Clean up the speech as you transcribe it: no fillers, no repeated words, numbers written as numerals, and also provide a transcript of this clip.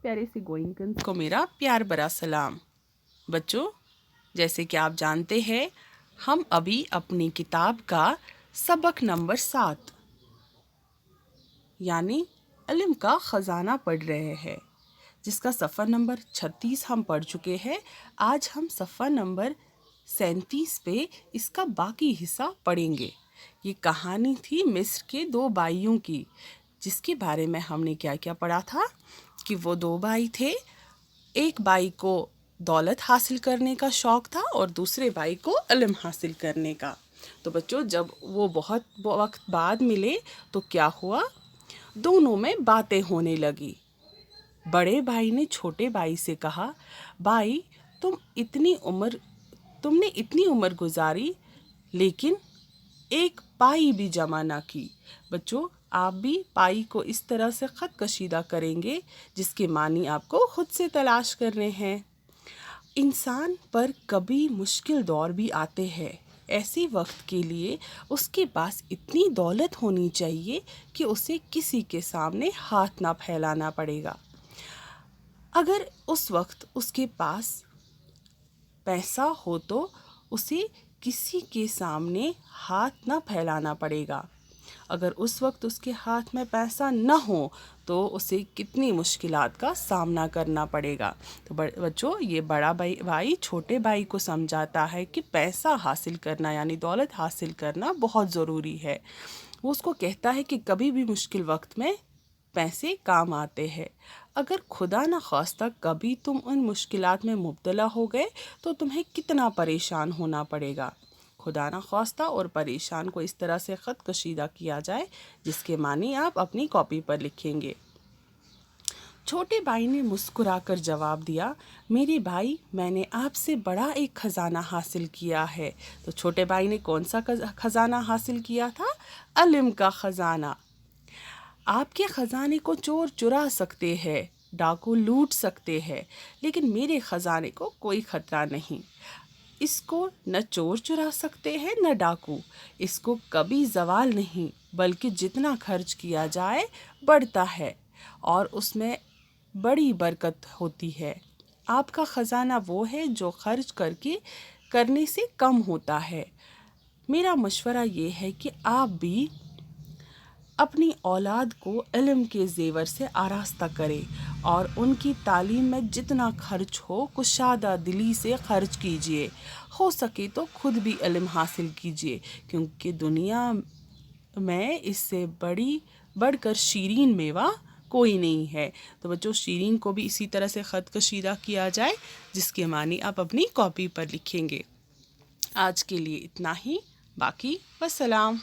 प्यारे से गोइंकन्स को मेरा प्यार भरा सलाम। बच्चों, जैसे कि आप जानते हैं, हम अभी अपनी किताब का सबक नंबर 7 यानी इल्म का ख़जाना पढ़ रहे हैं, जिसका सफ़ा नंबर 36 हम पढ़ चुके हैं। आज हम सफ़ा नंबर 37 पे इसका बाकी हिस्सा पढ़ेंगे। ये कहानी थी मिस्र के 2 भाइयों की, जिसके बारे में हमने क्या क्या पढ़ा था कि वो 2 भाई थे। एक भाई को दौलत हासिल करने का शौक़ था और दूसरे भाई को इल्म हासिल करने का। तो बच्चों, जब वो बहुत वक्त बाद मिले तो क्या हुआ, दोनों में बातें होने लगी। बड़े भाई ने छोटे भाई से कहा, भाई तुमने इतनी उम्र गुजारी लेकिन एक पाई भी जमा ना की। बच्चों, आप भी पाई को इस तरह से ख़त कशीदा करेंगे जिसके मानी आपको खुद से तलाश करने हैं। इंसान पर कभी मुश्किल दौर भी आते हैं। ऐसे वक्त के लिए उसके पास इतनी दौलत होनी चाहिए कि उसे किसी के सामने हाथ ना फैलाना पड़ेगा। अगर उस वक्त उसके पास पैसा हो तो उसे किसी के सामने हाथ ना फैलाना पड़ेगा। अगर उस वक्त उसके हाथ में पैसा न हो तो उसे कितनी मुश्किलात का सामना करना पड़ेगा। तो बच्चों, ये बड़ा भाई छोटे भाई को समझाता है कि पैसा हासिल करना यानी दौलत हासिल करना बहुत ज़रूरी है। वो उसको कहता है कि कभी भी मुश्किल वक्त में पैसे काम आते हैं। अगर खुदा न ख्वास्ता कभी तुम उन मुश्किलात में मुब्तला हो गए तो तुम्हें कितना परेशान होना पड़ेगा। खुदा न ख्वास्ता और परेशान को इस तरह से ख़त कशीदा किया जाए जिसके मानी आप अपनी कॉपी पर लिखेंगे। छोटे भाई ने मुस्कुराकर जवाब दिया, मेरे भाई, मैंने आपसे बड़ा एक ख़जाना हासिल किया है। तो छोटे भाई ने कौन सा ख़जाना हासिल किया था? इल्म का ख़जाना। आपके ख़जाने को चोर चुरा सकते हैं, डाकू लूट सकते हैं, लेकिन मेरे ख़जाने को कोई ख़तरा नहीं। इसको न चोर चुरा सकते हैं न डाकू। इसको कभी ज़वाल नहीं, बल्कि जितना खर्च किया जाए बढ़ता है और उसमें बड़ी बरकत होती है। आपका ख़जाना वो है जो खर्च करने से कम होता है। मेरा मशवरा ये है कि आप भी अपनी औलाद को इल्म के ज़ेवर से आरास्ता करें और उनकी तालीम में जितना खर्च हो कुशादा दिली से खर्च कीजिए। हो सके तो खुद भी इल्म हासिल कीजिए, क्योंकि दुनिया में इससे बढ़कर शीरीन मेवा कोई नहीं है। तो बच्चों, शीरीन को भी इसी तरह से ख़त कशीदा किया जाए जिसके मानी आप अपनी कॉपी पर लिखेंगे। आज के लिए इतना ही, बाकी वस्सलाम।